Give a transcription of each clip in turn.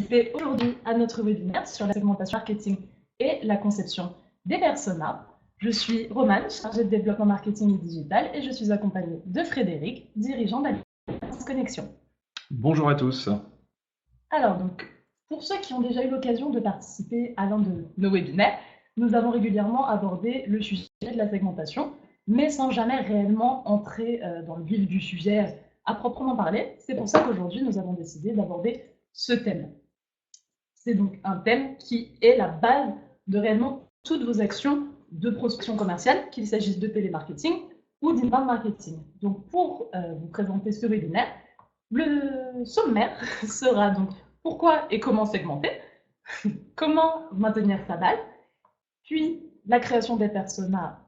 participer aujourd'hui à notre webinaire sur la segmentation marketing et la conception des personas. Je suis Romane, chargée de développement marketing et digital, et je suis accompagnée de Frédéric, dirigeant d'Alliance Connexion. Bonjour à tous. Alors donc, pour ceux qui ont déjà eu l'occasion de participer à l'un de nos webinaires, nous avons régulièrement abordé le sujet de la segmentation, mais sans jamais réellement entrer dans le vif du sujet à proprement parler. C'est pour ça qu'aujourd'hui, nous avons décidé d'aborder ce thème. C'est donc un thème qui est la base de réellement toutes vos actions de prospection commerciale, qu'il s'agisse de télémarketing ou d'inbound marketing. Donc pour vous présenter ce webinaire, le sommaire sera donc pourquoi et comment segmenter, comment maintenir sa base, puis la création des personas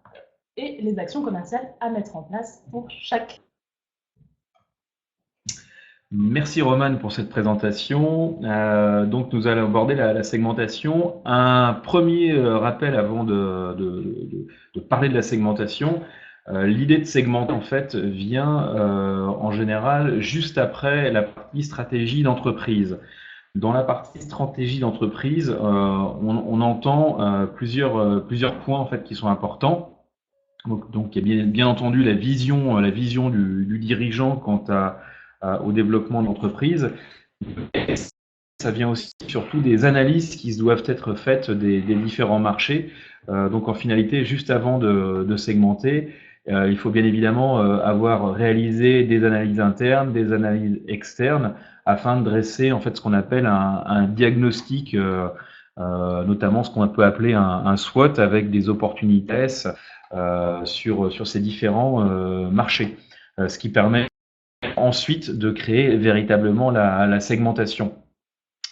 et les actions commerciales à mettre en place pour chaque. Merci Romane pour cette présentation. Donc nous allons aborder la segmentation. Un premier rappel avant de parler de la segmentation. L'idée de segmenter en fait vient en général juste après la partie stratégie d'entreprise. Dans la partie stratégie d'entreprise, on entend plusieurs points en fait qui sont importants. Donc il y a bien entendu la vision du dirigeant quant au développement de l'entreprise. Ça vient aussi surtout des analyses qui doivent être faites des différents marchés. Donc en finalité, juste avant de segmenter, il faut bien évidemment avoir réalisé des analyses internes, des analyses externes, afin de dresser en fait ce qu'on appelle un diagnostic, notamment ce qu'on peut appeler un SWOT avec des opportunités sur ces différents marchés, ce qui permet ensuite de créer véritablement la segmentation.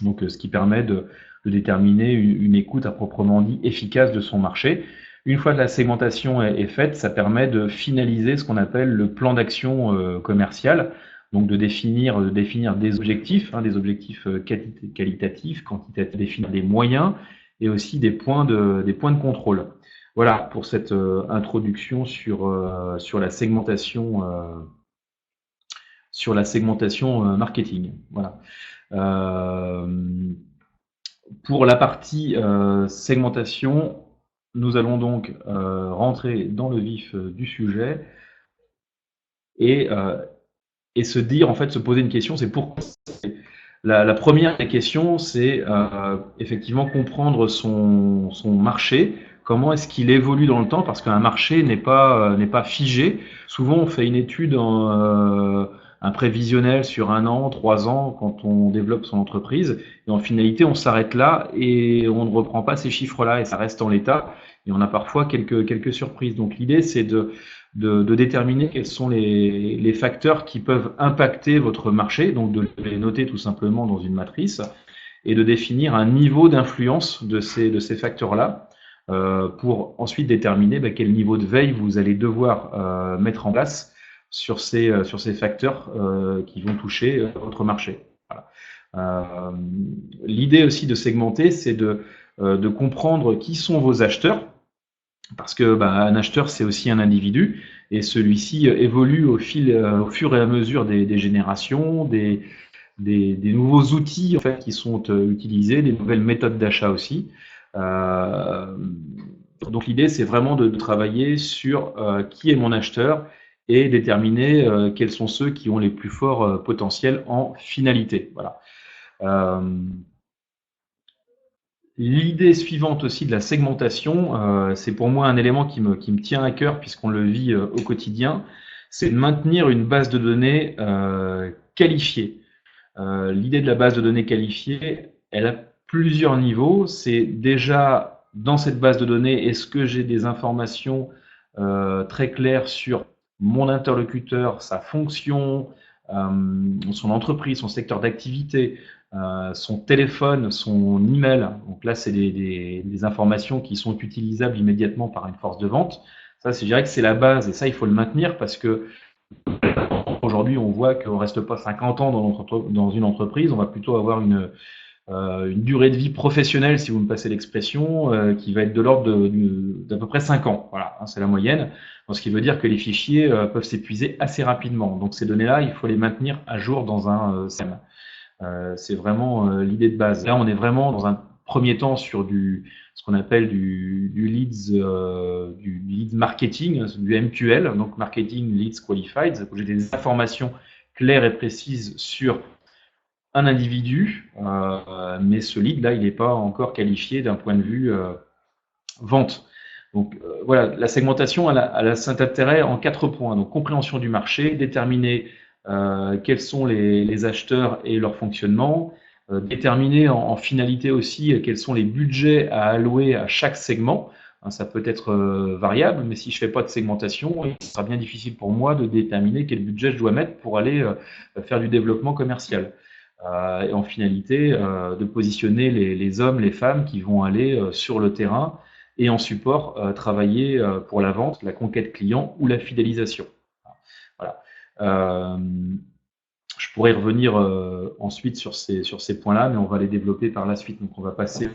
Donc, ce qui permet de déterminer une écoute à proprement dit efficace de son marché. Une fois que la segmentation est faite, ça permet de finaliser ce qu'on appelle le plan d'action commercial, donc de définir des objectifs qualitatifs, quantitatifs, définir des moyens et aussi des points de contrôle. Voilà pour cette introduction sur la segmentation marketing. Voilà. Pour la partie segmentation, nous allons donc rentrer dans le vif du sujet et se dire, en fait, se poser une question, c'est pourquoi. La première des questions, c'est effectivement comprendre son marché. Comment est-ce qu'il évolue dans le temps? Parce qu'un marché n'est pas figé. Souvent, on fait une étude un prévisionnel sur 1 an, 3 ans, quand on développe son entreprise. Et en finalité, on s'arrête là et on ne reprend pas ces chiffres-là et ça reste en l'état. Et on a parfois quelques surprises. Donc l'idée, c'est de déterminer quels sont les facteurs qui peuvent impacter votre marché, donc de les noter tout simplement dans une matrice et de définir un niveau d'influence de ces facteurs-là pour ensuite déterminer quel niveau de veille vous allez devoir mettre en place sur ces facteurs qui vont toucher votre marché. Voilà. L'idée aussi de segmenter, c'est de comprendre qui sont vos acheteurs, parce que un acheteur, c'est aussi un individu, et celui-ci évolue au fur et à mesure des générations, des nouveaux outils en fait qui sont utilisés, des nouvelles méthodes d'achat aussi. Donc l'idée, c'est vraiment de travailler sur qui est mon acheteur et déterminer quels sont ceux qui ont les plus forts potentiels en finalité. Voilà. L'idée suivante aussi de la segmentation, c'est pour moi un élément qui me tient à cœur puisqu'on le vit au quotidien, c'est de maintenir une base de données qualifiée. L'idée de la base de données qualifiée, elle a plusieurs niveaux. C'est déjà dans cette base de données, est-ce que j'ai des informations très claires sur mon interlocuteur, sa fonction, son entreprise, son secteur d'activité, son téléphone, son email. Donc là, c'est des informations qui sont utilisables immédiatement par une force de vente. Ça, je dirais que c'est la base et ça, il faut le maintenir parce que aujourd'hui, on voit qu'on ne reste pas 50 ans dans une entreprise, on va plutôt avoir une durée de vie professionnelle, si vous me passez l'expression, qui va être de l'ordre d'à peu près 5 ans. Voilà, hein, c'est la moyenne. Donc, ce qui veut dire que les fichiers peuvent s'épuiser assez rapidement. Donc ces données-là, il faut les maintenir à jour dans un CRM. C'est vraiment l'idée de base. Là, on est vraiment dans un premier temps sur ce qu'on appelle du leads marketing, du MQL, donc Marketing Leads Qualified. J'ai des informations claires et précises sur un individu, mais ce lead-là, il n'est pas encore qualifié d'un point de vue vente. Donc voilà, la segmentation, elle a cet intérêt en 4 points. Donc compréhension du marché, déterminer quels sont les acheteurs et leur fonctionnement, déterminer en finalité aussi quels sont les budgets à allouer à chaque segment. Ça peut être variable, mais si je fais pas de segmentation, il sera bien difficile pour moi de déterminer quel budget je dois mettre pour aller faire du développement commercial. Et en finalité, de positionner les hommes, les femmes qui vont aller sur le terrain et en support travailler pour la vente, la conquête client ou la fidélisation. Voilà. Je pourrais revenir ensuite sur ces points-là, mais on va les développer par la suite. Donc on va passer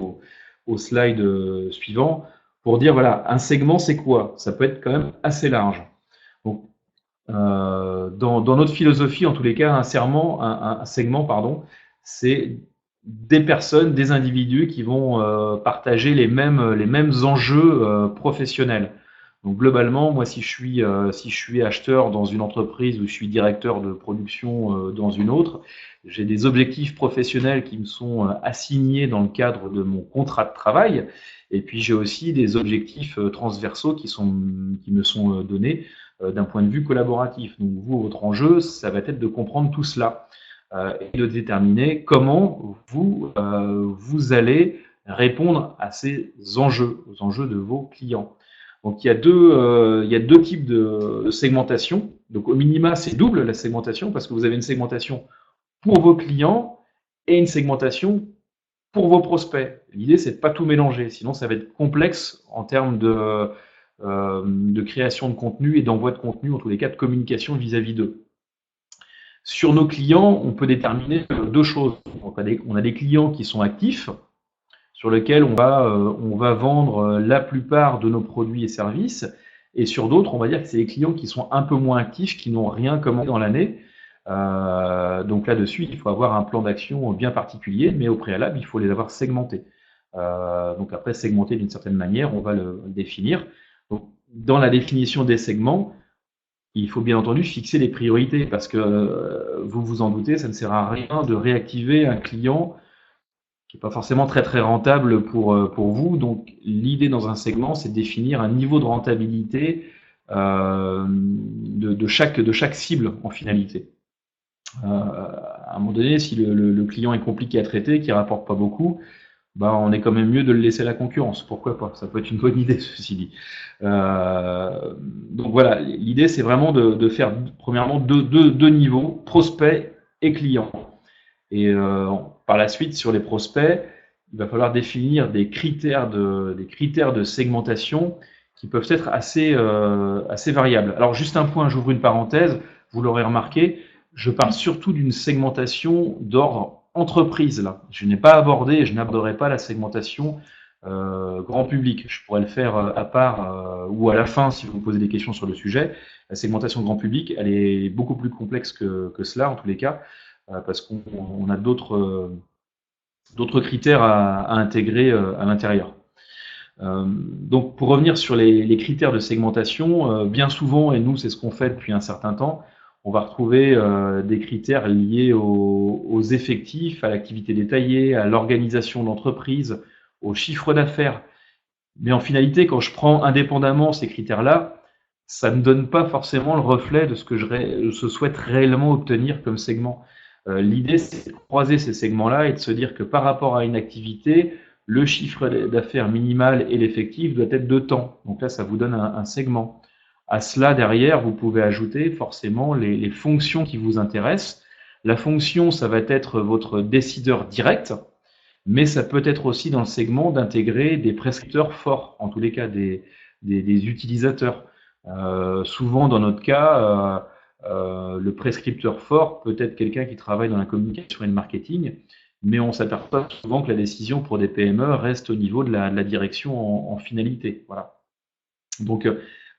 au slide suivant pour dire, voilà, un segment, c'est quoi? Ça peut être quand même assez large. Donc, dans notre philosophie, en tous les cas, un segment, pardon, c'est des personnes, des individus qui vont partager les mêmes enjeux professionnels. Donc globalement, moi, si je suis acheteur dans une entreprise ou je suis directeur de production dans une autre, j'ai des objectifs professionnels qui me sont assignés dans le cadre de mon contrat de travail, et puis j'ai aussi des objectifs transversaux qui me sont donnés d'un point de vue collaboratif. Donc vous, votre enjeu, ça va être de comprendre tout cela et de déterminer comment vous allez répondre à ces enjeux, aux enjeux de vos clients. Donc il y a deux types de segmentation. Donc au minima, c'est double la segmentation parce que vous avez une segmentation pour vos clients et une segmentation pour vos prospects. L'idée, c'est de pas tout mélanger, sinon ça va être complexe en termes de création de contenu et d'envoi de contenu, en tous les cas de communication vis-à-vis d'eux. Sur nos clients, on peut déterminer deux choses. On a des clients qui sont actifs, sur lesquels on va vendre la plupart de nos produits et services, et sur d'autres, on va dire que c'est des clients qui sont un peu moins actifs, qui n'ont rien commandé dans l'année. Donc là-dessus, il faut avoir un plan d'action bien particulier, mais au préalable, il faut les avoir segmentés. Donc après, segmenter d'une certaine manière, on va le définir. Donc, dans la définition des segments, il faut bien entendu fixer les priorités parce que vous vous en doutez, ça ne sert à rien de réactiver un client qui n'est pas forcément très très rentable pour vous. Donc l'idée dans un segment, c'est de définir un niveau de rentabilité de chaque cible en finalité. À un moment donné, si le client est compliqué à traiter, qui rapporte pas beaucoup, on est quand même mieux de le laisser à la concurrence. Pourquoi pas? Ça peut être une bonne idée, ceci dit. Donc voilà, l'idée, c'est vraiment de faire, premièrement, deux niveaux, prospect et client. Et par la suite, sur les prospects, il va falloir définir des critères de segmentation qui peuvent être assez variables. Alors, juste un point, j'ouvre une parenthèse, vous l'aurez remarqué, je parle surtout d'une segmentation d'ordre entreprise là. Je n'ai pas abordé et je n'aborderai pas la segmentation grand public. Je pourrais le faire à part ou à la fin si vous me posez des questions sur le sujet. La segmentation grand public, elle est beaucoup plus complexe que cela en tous les cas, parce qu'on a d'autres critères à intégrer à l'intérieur. Donc pour revenir sur les critères de segmentation, bien souvent, et nous c'est ce qu'on fait depuis un certain temps, on va retrouver des critères liés aux effectifs, à l'activité détaillée, à l'organisation de l'entreprise, au chiffre d'affaires. Mais en finalité, quand je prends indépendamment ces critères-là, ça ne donne pas forcément le reflet de ce que je souhaite réellement obtenir comme segment. L'idée, c'est de croiser ces segments-là et de se dire que par rapport à une activité, le chiffre d'affaires minimal et l'effectif doit être de temps. Donc là, ça vous donne un segment. À cela, derrière, vous pouvez ajouter forcément les fonctions qui vous intéressent. La fonction, ça va être votre décideur direct, mais ça peut être aussi dans le segment d'intégrer des prescripteurs forts, en tous les cas des utilisateurs. Souvent, dans notre cas, le prescripteur fort peut être quelqu'un qui travaille dans la communication et le marketing, mais on s'aperçoit souvent que la décision pour des PME reste au niveau de la direction en finalité. Voilà. Donc,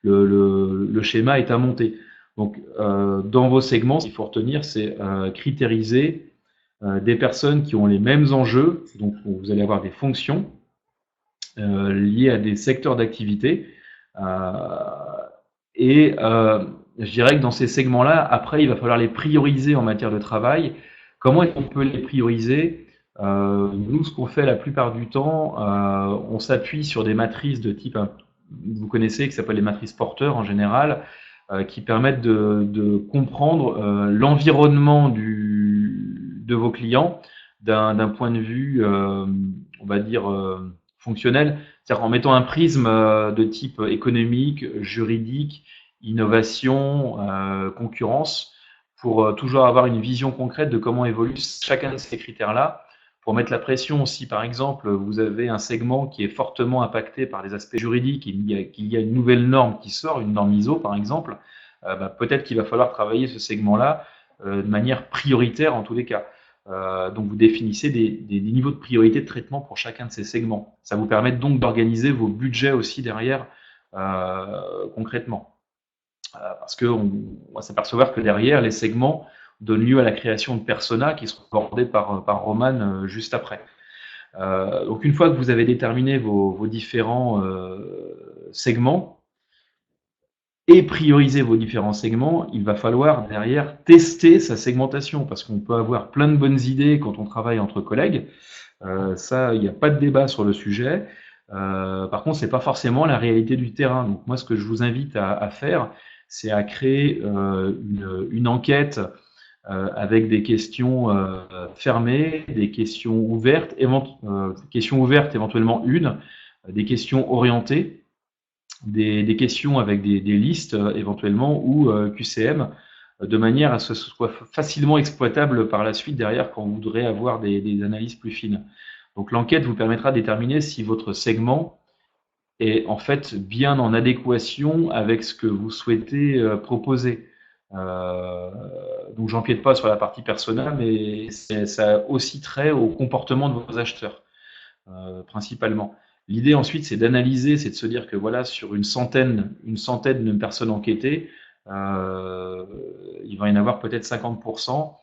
le schéma est à monter. Donc, dans vos segments, ce qu'il faut retenir, c'est critériser des personnes qui ont les mêmes enjeux, donc vous allez avoir des fonctions liées à des secteurs d'activité. Je dirais que dans ces segments-là, après, il va falloir les prioriser en matière de travail. Comment est-ce qu'on peut les prioriser? Nous, ce qu'on fait la plupart du temps, on s'appuie sur des matrices de type, vous connaissez, qui s'appellent les matrices Porter en général, qui permettent de comprendre l'environnement de vos clients d'un point de vue, on va dire, fonctionnel, c'est-à-dire en mettant un prisme de type économique, juridique, innovation, concurrence, pour toujours avoir une vision concrète de comment évolue chacun de ces critères-là, pour mettre la pression aussi. Par exemple, vous avez un segment qui est fortement impacté par les aspects juridiques, qu'il y a une nouvelle norme qui sort, une norme ISO par exemple, peut-être qu'il va falloir travailler ce segment-là de manière prioritaire en tous les cas. Donc vous définissez des niveaux de priorité de traitement pour chacun de ces segments. Ça vous permet donc d'organiser vos budgets aussi derrière concrètement. Parce qu'on va s'apercevoir que derrière, les segments donnent lieu à la création de personas qui seront abordés par Roman juste après. Donc une fois que vous avez déterminé vos différents segments et prioriser vos différents segments, il va falloir derrière tester sa segmentation, parce qu'on peut avoir plein de bonnes idées quand on travaille entre collègues. Ça, il n'y a pas de débat sur le sujet. Par contre, c'est pas forcément la réalité du terrain. Donc moi, ce que je vous invite à faire, c'est à créer une enquête avec des questions fermées, des questions ouvertes, éventuellement une, des questions orientées, des questions avec des listes éventuellement ou QCM, de manière à ce que ce soit facilement exploitable par la suite derrière quand vous voudrez avoir des analyses plus fines. Donc l'enquête vous permettra de déterminer si votre segment est en fait bien en adéquation avec ce que vous souhaitez proposer. Donc j'empiète pas sur la partie persona, mais ça a aussi trait au comportement de vos acheteurs, principalement. L'idée ensuite, c'est d'analyser, c'est de se dire que voilà, sur une centaine de personnes enquêtées, il va y en avoir peut-être 50%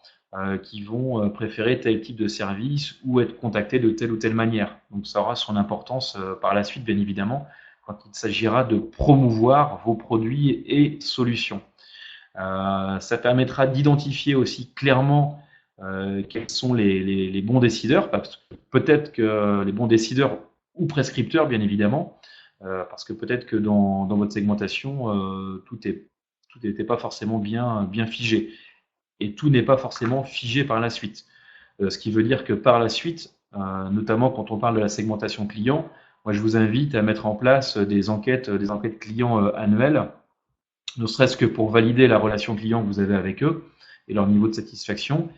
qui vont préférer tel type de service ou être contactés de telle ou telle manière. Donc ça aura son importance par la suite, bien évidemment, quand il s'agira de promouvoir vos produits et solutions. Ça permettra d'identifier aussi clairement quels sont les bons décideurs, parce que peut-être que les bons décideurs ou prescripteurs, bien évidemment, parce que peut-être que dans votre segmentation, tout n'était pas forcément bien figé. Et tout n'est pas forcément figé par la suite. Ce qui veut dire que par la suite, notamment quand on parle de la segmentation client, moi je vous invite à mettre en place des enquêtes clients annuelles, ne serait-ce que pour valider la relation client que vous avez avec eux et leur niveau de satisfaction,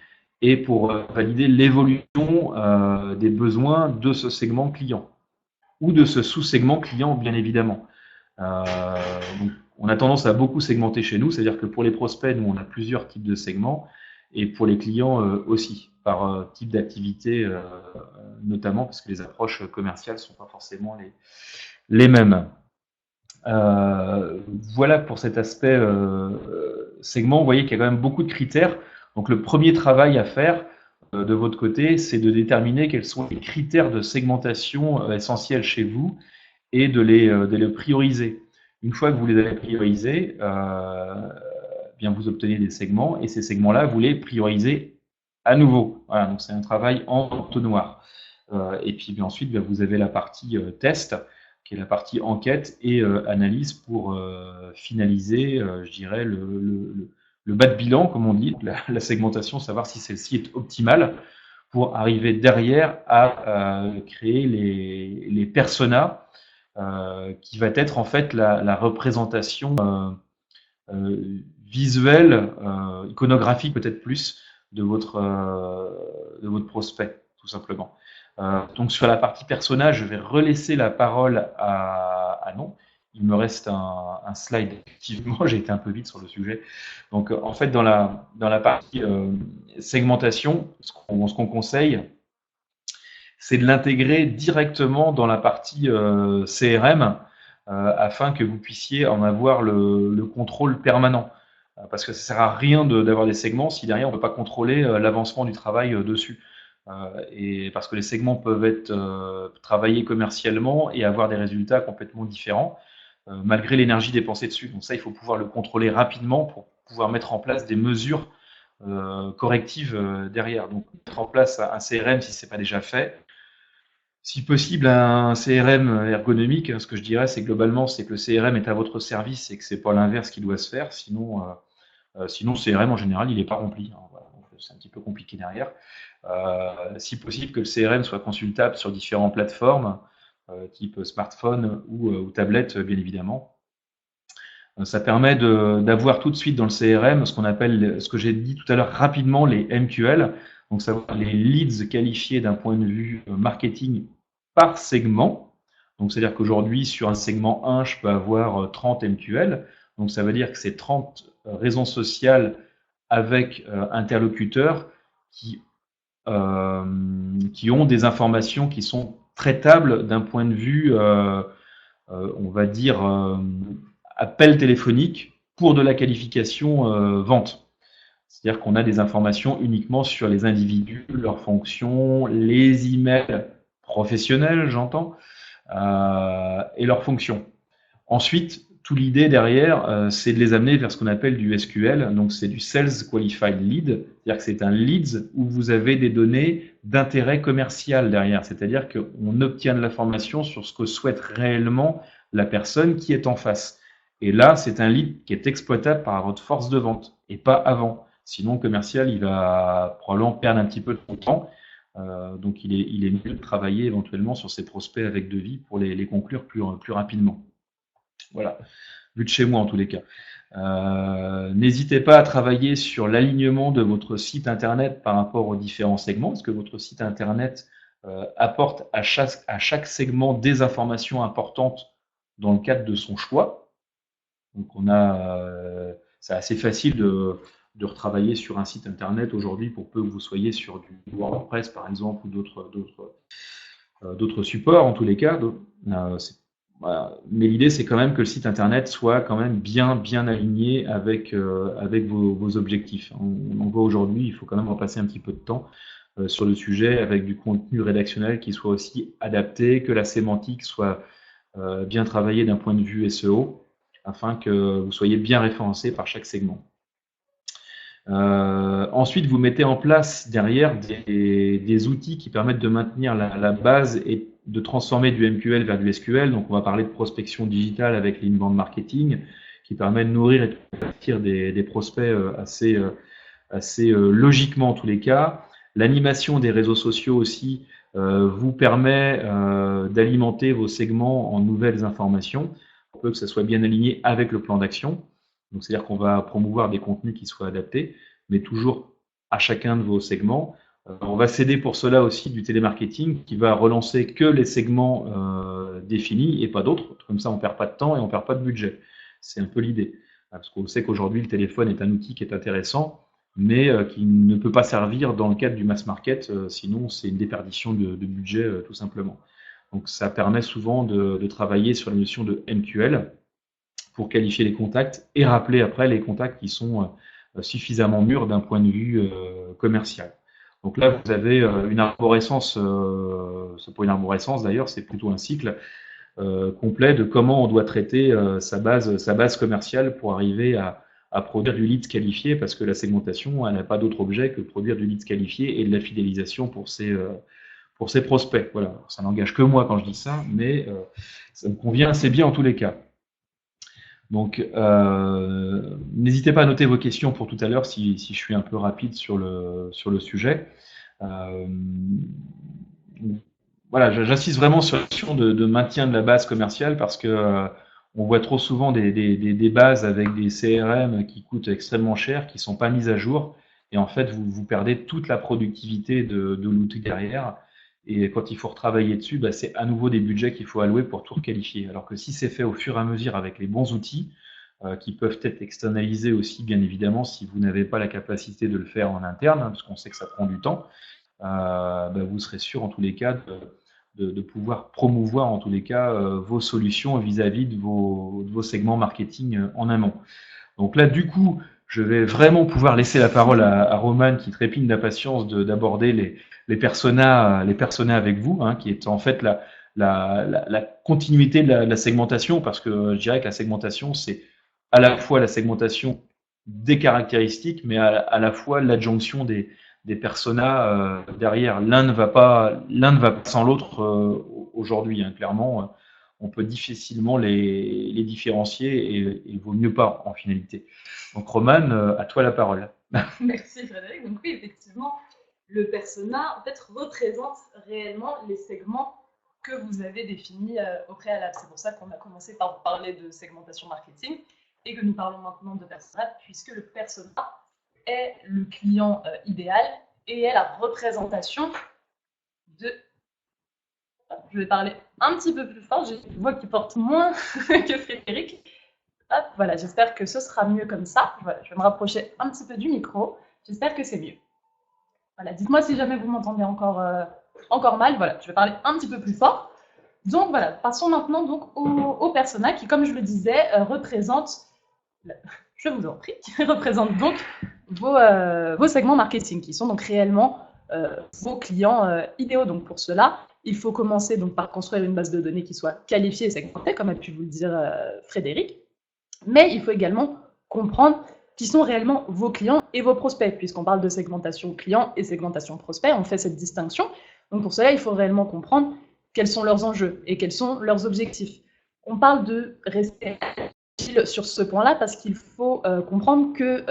et pour valider l'évolution des besoins de ce segment client ou de ce sous-segment client, bien évidemment. Donc, on a tendance à beaucoup segmenter chez nous, c'est-à-dire que pour les prospects, nous, on a plusieurs types de segments, et pour les clients aussi, par type d'activité notamment, parce que les approches commerciales ne sont pas forcément les mêmes. Voilà pour cet aspect segment. Vous voyez qu'il y a quand même beaucoup de critères. Donc le premier travail à faire de votre côté, c'est de déterminer quels sont les critères de segmentation essentiels chez vous et de les prioriser. Une fois que vous les avez priorisés, bien vous obtenez des segments, et ces segments-là, vous les priorisez à nouveau. Voilà, donc c'est un travail en entonnoir. Et puis bien ensuite, bien, vous avez la partie test, qui est la partie enquête et analyse pour finaliser, je dirais, le bas de bilan, comme on dit, la segmentation, savoir si celle-ci est optimale pour arriver derrière à créer les personas qui va être en fait la représentation visuelle, iconographique peut-être plus de votre prospect, tout simplement. Donc sur la partie personnage, je vais relaisser la parole à Non. Il me reste un slide, effectivement, j'ai été un peu vite sur le sujet. Donc en fait, dans la partie segmentation, ce qu'on conseille, c'est de l'intégrer directement dans la partie CRM afin que vous puissiez en avoir le contrôle permanent. parce que ça sert à rien d'avoir des segments si derrière on ne peut pas contrôler l'avancement du travail dessus. Et parce que les segments peuvent être travaillés commercialement et avoir des résultats complètement différents, malgré l'énergie dépensée dessus. Donc ça, il faut pouvoir le contrôler rapidement pour pouvoir mettre en place des mesures correctives derrière. Donc mettre en place un CRM si ce n'est pas déjà fait. Si possible, un CRM ergonomique. Ce que je dirais, c'est globalement, c'est que le CRM est à votre service et que c'est pas l'inverse qui doit se faire. Sinon, sinon, le CRM en général, il n'est pas rempli. Hein, voilà. C'est un petit peu compliqué derrière. Si possible, que le CRM soit consultable sur différentes plateformes, type smartphone ou tablette, bien évidemment. Ça permet d'avoir tout de suite dans le CRM ce qu'on appelle, ce que j'ai dit tout à l'heure rapidement, les MQL, donc savoir les leads qualifiés d'un point de vue marketing par segment. Donc c'est-à-dire qu'aujourd'hui, sur un segment 1, je peux avoir 30 MQL. Donc ça veut dire que c'est 30 raisons sociales avec interlocuteurs qui ont des informations qui sont traitables d'un point de vue, on va dire, appel téléphonique pour de la qualification vente. C'est-à-dire qu'on a des informations uniquement sur les individus, leurs fonctions, les emails professionnels, j'entends, et leurs fonctions. Ensuite, toute l'idée derrière, c'est de les amener vers ce qu'on appelle du SQL, donc c'est du Sales Qualified Lead, c'est-à-dire que c'est un leads où vous avez des données d'intérêt commercial derrière, c'est-à-dire qu'on obtient de l'information sur ce que souhaite réellement la personne qui est en face. Et là, c'est un lead qui est exploitable par votre force de vente et pas avant. Sinon, le commercial, il va probablement perdre un petit peu de son temps. Donc, il est mieux de travailler éventuellement sur ses prospects avec devis pour les conclure plus rapidement. Voilà, vu de chez moi en tous les cas. N'hésitez pas à travailler sur l'alignement de votre site internet par rapport aux différents segments. Est-ce que votre site internet apporte à chaque segment des informations importantes dans le cadre de son choix? Donc c'est assez facile de retravailler sur un site internet aujourd'hui pour peu que vous soyez sur du WordPress par exemple ou d'autres supports en tous les cas. Voilà. Mais l'idée, c'est quand même que le site internet soit quand même bien aligné avec vos objectifs. On en voit aujourd'hui, il faut quand même en passer un petit peu de temps sur le sujet avec du contenu rédactionnel qui soit aussi adapté, que la sémantique soit bien travaillée d'un point de vue SEO, afin que vous soyez bien référencé par chaque segment. Ensuite, vous mettez en place derrière des outils qui permettent de maintenir la base et de transformer du MQL vers du SQL. Donc, on va parler de prospection digitale avec l'inbound marketing, qui permet de nourrir et de convertir des prospects assez logiquement en tous les cas. L'animation des réseaux sociaux aussi vous permet d'alimenter vos segments en nouvelles informations, pour que ça soit bien aligné avec le plan d'action. Donc, c'est-à-dire qu'on va promouvoir des contenus qui soient adaptés, mais toujours à chacun de vos segments. On va s'aider pour cela aussi du télémarketing qui va relancer que les segments définis et pas d'autres. Comme ça, on ne perd pas de temps et on ne perd pas de budget. C'est un peu l'idée. Parce qu'on sait qu'aujourd'hui, le téléphone est un outil qui est intéressant, mais qui ne peut pas servir dans le cadre du mass market, sinon c'est une déperdition de budget tout simplement. Donc ça permet souvent de travailler sur la notion de MQL, pour qualifier les contacts et rappeler après les contacts qui sont suffisamment mûrs d'un point de vue commercial. Donc là, vous avez une arborescence, c'est pas une arborescence d'ailleurs, c'est plutôt un cycle complet de comment on doit traiter sa base commerciale pour arriver à produire du lead qualifié, parce que la segmentation, elle n'a pas d'autre objet que de produire du lead qualifié et de la fidélisation pour ses prospects. Voilà, ça n'engage que moi quand je dis ça, mais ça me convient assez bien en tous les cas. Donc, n'hésitez pas à noter vos questions pour tout à l'heure si je suis un peu rapide sur le sujet. Voilà, j'insiste vraiment sur la question de maintien de la base commerciale parce que on voit trop souvent des bases avec des CRM qui coûtent extrêmement cher, qui ne sont pas mises à jour. Et en fait, vous perdez toute la productivité de l'outil derrière. Et quand il faut retravailler dessus, c'est à nouveau des budgets qu'il faut allouer pour tout requalifier. Alors que si c'est fait au fur et à mesure avec les bons outils, qui peuvent être externalisés aussi, bien évidemment, si vous n'avez pas la capacité de le faire en interne, parce qu'on sait que ça prend du temps, vous serez sûr en tous les cas de pouvoir promouvoir en tous les cas vos solutions vis-à-vis de vos segments marketing en amont. Donc là, du coup, je vais vraiment pouvoir laisser la parole à Romane qui trépigne d'impatience d'aborder les personas avec vous, hein, qui est en fait la continuité de la segmentation, parce que je dirais que la segmentation, c'est à la fois la segmentation des caractéristiques, mais à la fois l'adjonction des personas derrière. L'un ne va pas sans l'autre aujourd'hui, hein, clairement. On peut difficilement les différencier et il vaut mieux pas en finalité. Donc Romane, à toi la parole. Merci Frédéric. Donc oui, effectivement, le persona en fait représente réellement les segments que vous avez définis au préalable. C'est pour ça qu'on a commencé par vous parler de segmentation marketing et que nous parlons maintenant de persona, puisque le persona est le client idéal et est la représentation de... Je vais parler un petit peu plus fort, j'ai une voix qui porte moins que Frédéric. Hop, voilà, j'espère que ce sera mieux comme ça. Voilà, je vais me rapprocher un petit peu du micro. J'espère que c'est mieux. Voilà, dites-moi si jamais vous m'entendez encore mal. Voilà, je vais parler un petit peu plus fort. Donc voilà, passons maintenant donc au persona qui, comme je le disais, représente, je vous en prie, représente donc vos segments marketing qui sont donc réellement vos clients idéaux. Donc pour cela, il faut commencer donc par construire une base de données qui soit qualifiée et segmentée, comme a pu vous le dire Frédéric. Mais il faut également comprendre qui sont réellement vos clients et vos prospects, puisqu'on parle de segmentation client et segmentation prospect, on fait cette distinction. Donc pour cela, il faut réellement comprendre quels sont leurs enjeux et quels sont leurs objectifs. On parle de rester agile sur ce point-là parce qu'il faut comprendre que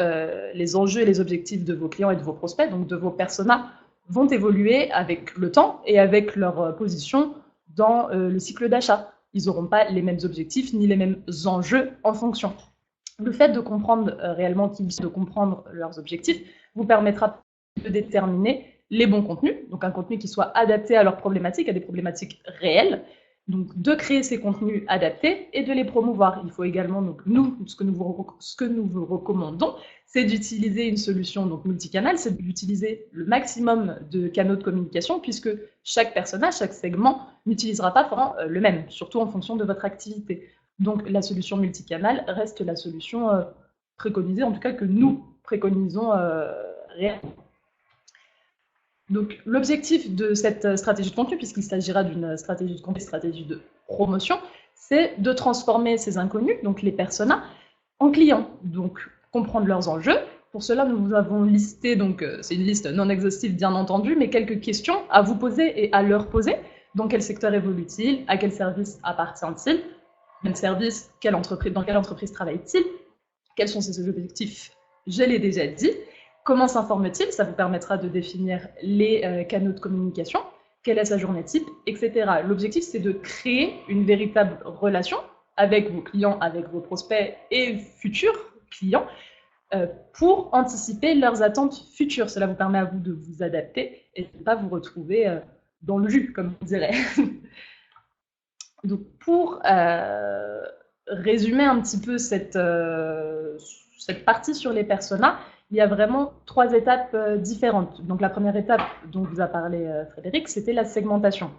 les enjeux et les objectifs de vos clients et de vos prospects, donc de vos personas, vont évoluer avec le temps et avec leur position dans le cycle d'achat. Ils n'auront pas les mêmes objectifs ni les mêmes enjeux en fonction. Le fait de comprendre réellement de comprendre leurs objectifs vous permettra de déterminer les bons contenus, donc un contenu qui soit adapté à leurs problématiques, à des problématiques réelles, donc de créer ces contenus adaptés et de les promouvoir. Il faut également, donc nous, ce que nous vous recommandons, c'est d'utiliser une solution donc multicanal, c'est d'utiliser le maximum de canaux de communication, puisque chaque personnage, chaque segment n'utilisera pas forcément le même, surtout en fonction de votre activité. Donc la solution multicanal reste la solution préconisée, en tout cas que nous préconisons réellement. Donc l'objectif de cette stratégie de contenu, puisqu'il s'agira d'une stratégie de contenu, stratégie de promotion, c'est de transformer ces inconnus, donc les personas, en clients. Donc comprendre leurs enjeux. Pour cela, nous vous avons listé, donc c'est une liste non exhaustive bien entendu, mais quelques questions à vous poser et à leur poser. Dans quel secteur évolue-t-il? À quel service appartient-il? Quel service? Dans quelle entreprise travaille-t-il? Quels sont ses objectifs? Je l'ai déjà dit. Comment s'informe-t-il? Ça vous permettra de définir les canaux de communication. Quelle est sa journée type, etc. L'objectif, c'est de créer une véritable relation avec vos clients, avec vos prospects et futurs clients pour anticiper leurs attentes futures. Cela vous permet à vous de vous adapter et de ne pas vous retrouver dans le jus, comme on dirait. Donc, pour résumer un petit peu cette partie sur les personas, il y a vraiment 3 étapes différentes. Donc, la première étape dont vous a parlé Frédéric, c'était la segmentation.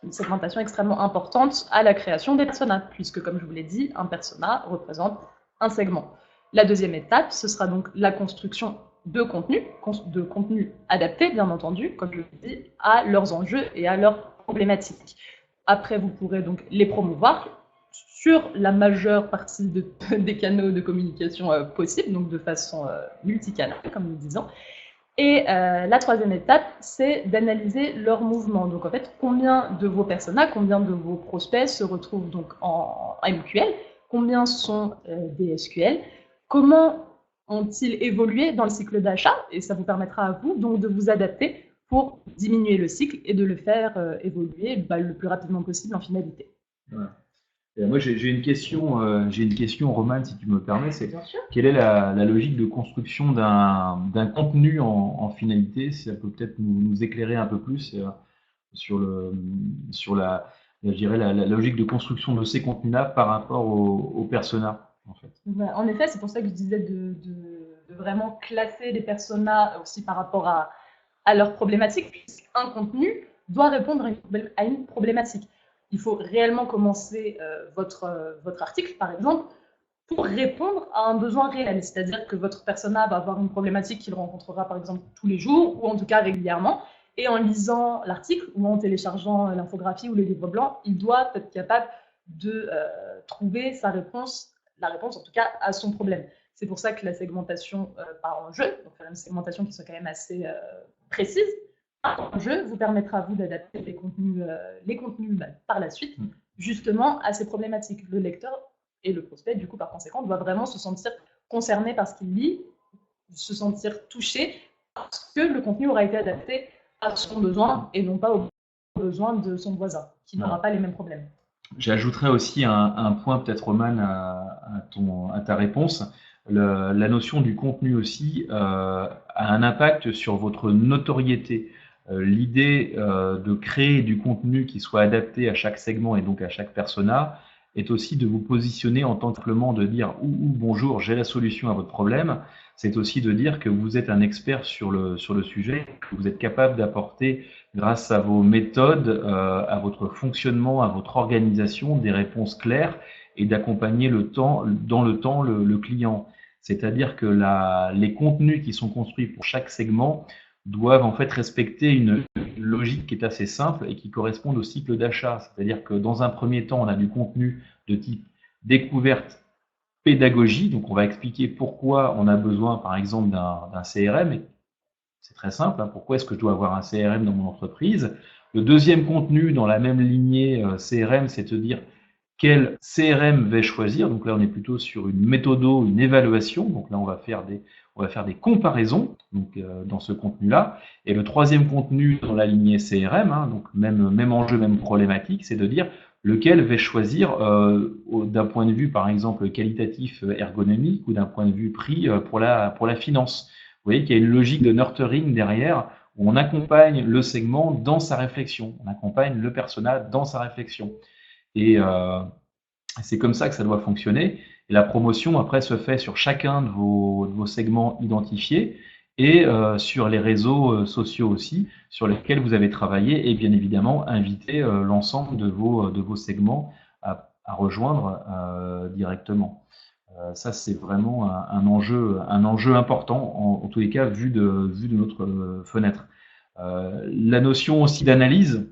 Une segmentation extrêmement importante à la création des personas, puisque, comme je vous l'ai dit, un persona représente un segment. La deuxième étape, ce sera donc la construction de contenu adapté, bien entendu, comme je l'ai dit, à leurs enjeux et à leurs problématiques. Après, vous pourrez donc les promouvoir sur la majeure partie des canaux de communication possibles, donc de façon multicanale, comme nous disons. Et la troisième étape, c'est d'analyser leurs mouvements. Donc en fait, combien de vos personas, combien de vos prospects se retrouvent donc en MQL, combien sont des SQL, comment ont-ils évolué dans le cycle d'achat, et ça vous permettra à vous donc de vous adapter pour diminuer le cycle et de le faire évoluer le plus rapidement possible en finalité. Ouais. Moi, j'ai une question, Romane, si tu me permets, c'est quelle est la logique de construction d'un contenu en finalité? Si ça peut peut-être nous éclairer un peu plus sur la logique de construction de ces contenus-là par rapport aux personas, en fait. En effet, c'est pour ça que je disais de vraiment classer les personas aussi par rapport à leurs problématiques, puisqu'un contenu doit répondre à une problématique. Il faut réellement commencer votre article, par exemple, pour répondre à un besoin réel. C'est-à-dire que votre persona va avoir une problématique qu'il rencontrera par exemple tous les jours, ou en tout cas régulièrement, et en lisant l'article ou en téléchargeant l'infographie ou le livre blanc, il doit être capable de trouver la réponse en tout cas à son problème. C'est pour ça que la segmentation par enjeu, donc faire une segmentation qui soit quand même assez précise, par enjeu vous permettra à vous d'adapter les contenus par la suite, justement à ces problématiques. Le lecteur et le prospect, du coup, par conséquent, doit vraiment se sentir concerné par ce qu'il lit, se sentir touché, parce que le contenu aura été adapté à son besoin et non pas aux besoins de son voisin, qui n'aura pas les mêmes problèmes. J'ajouterais aussi un point, peut-être, Romane, à ta réponse. La notion du contenu aussi a un impact sur votre notoriété. L'idée de créer du contenu qui soit adapté à chaque segment et donc à chaque persona est aussi de vous positionner en tant que simplement de dire « bonjour, j'ai la solution à votre problème ». C'est aussi de dire que vous êtes un expert sur le sujet, que vous êtes capable d'apporter, grâce à vos méthodes, à votre fonctionnement, à votre organisation, des réponses claires et d'accompagner dans le temps le client. C'est-à-dire que les contenus qui sont construits pour chaque segment doivent en fait respecter une logique qui est assez simple et qui correspond au cycle d'achat. C'est-à-dire que dans un premier temps, on a du contenu de type découverte, pédagogie, donc on va expliquer pourquoi on a besoin par exemple d'un CRM. C'est très simple, hein. Pourquoi est-ce que je dois avoir un CRM dans mon entreprise? Le deuxième contenu dans la même lignée CRM, c'est de dire quel CRM vais-je choisir. Donc là, on est plutôt sur une méthodo, une évaluation. Donc là, on va faire des comparaisons donc, dans ce contenu-là. Et le troisième contenu dans la lignée CRM, hein, donc même enjeu, même problématique, c'est de dire lequel vais-je choisir d'un point de vue, par exemple, qualitatif ergonomique ou d'un point de vue prix pour la finance. Vous voyez qu'il y a une logique de nurturing derrière où on accompagne le segment dans sa réflexion, on accompagne le persona dans sa réflexion. Et c'est comme ça que ça doit fonctionner. Et la promotion, après, se fait sur chacun de vos segments identifiés et sur les réseaux sociaux aussi, sur lesquels vous avez travaillé et bien évidemment inviter l'ensemble de vos segments à rejoindre directement. Ça, c'est vraiment un enjeu important, en tous les cas, vu de notre fenêtre. La notion aussi d'analyse,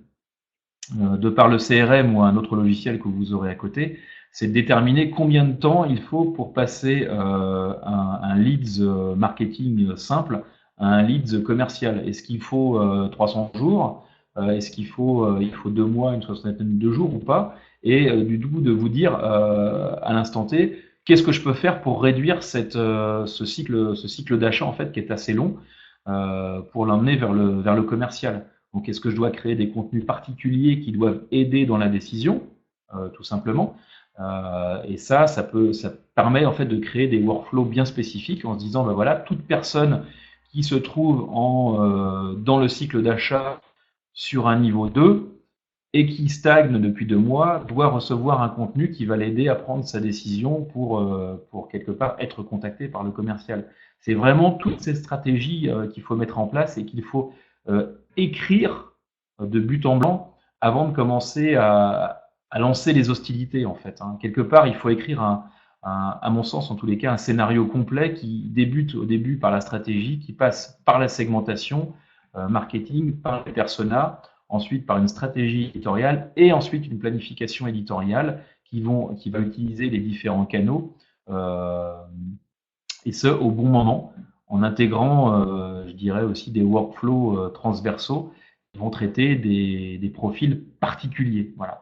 de par le CRM ou un autre logiciel que vous aurez à côté, c'est de déterminer combien de temps il faut pour passer un leads marketing simple à un leads commercial. Est-ce qu'il faut 300 jours? Est-ce qu'il faut 2 mois, une soixantaine de jours ou pas? Et du coup, de vous dire à l'instant T, qu'est-ce que je peux faire pour réduire ce cycle d'achat en fait qui est assez long pour l'emmener vers le commercial. Donc, est-ce que je dois créer des contenus particuliers qui doivent aider dans la décision, tout simplement. Et ça permet en fait de créer des workflows bien spécifiques en se disant, ben voilà, toute personne qui se trouve dans le cycle d'achat sur un niveau 2 et qui stagne depuis 2 mois doit recevoir un contenu qui va l'aider à prendre sa décision pour quelque part être contacté par le commercial. C'est vraiment toutes ces stratégies qu'il faut mettre en place et qu'il faut écrire de but en blanc avant de commencer à lancer les hostilités en fait. Hein. Quelque part, il faut écrire à mon sens, en tous les cas, un scénario complet qui débute au début par la stratégie, qui passe par la segmentation, marketing, par les personas, ensuite par une stratégie éditoriale et ensuite une planification éditoriale qui va utiliser les différents canaux et ce au bon moment en intégrant, je dirais aussi des workflows transversaux qui vont traiter des profils particuliers. Voilà.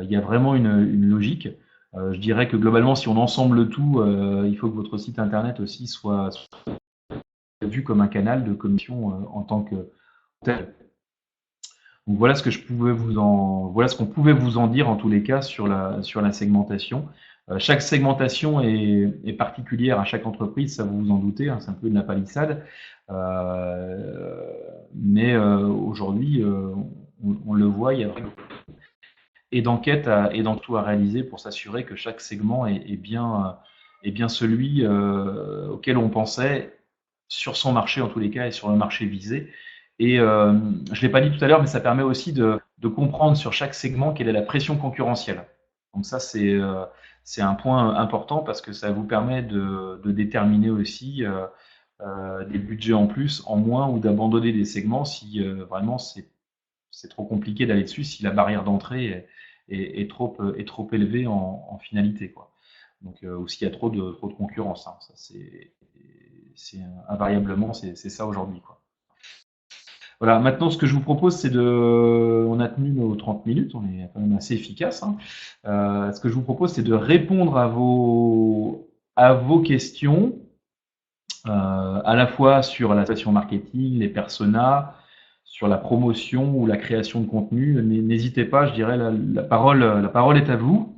Il y a vraiment une logique. Je dirais que globalement, si on ensemble le tout, il faut que votre site internet aussi soit vu comme un canal de communication en tant que tel. Donc voilà ce qu'on pouvait vous en dire en tous les cas sur la segmentation. Chaque segmentation est particulière à chaque entreprise, ça vous en doutez, hein, c'est un peu de la palissade. Mais aujourd'hui, on le voit, il y a et d'enquête et d'entout à réaliser pour s'assurer que chaque segment est bien celui auquel on pensait sur son marché en tous les cas et sur le marché visé. Et je ne l'ai pas dit tout à l'heure, mais ça permet aussi de comprendre sur chaque segment quelle est la pression concurrentielle. Donc ça, c'est un point important parce que ça vous permet de déterminer aussi des budgets en plus, en moins, ou d'abandonner des segments si vraiment c'est trop compliqué d'aller dessus, si la barrière d'entrée est trop élevée en finalité, quoi. Donc, ou s'il y a trop de concurrence, hein. Ça, invariablement, c'est ça aujourd'hui, quoi. Voilà, maintenant, ce que je vous propose, c'est on a tenu nos 30 minutes, on est quand même assez efficace, hein. Ce que je vous propose, c'est de répondre à vos questions, à la fois sur la station marketing, les personas, sur la promotion ou la création de contenu. N'hésitez pas, je dirais, la parole est à vous.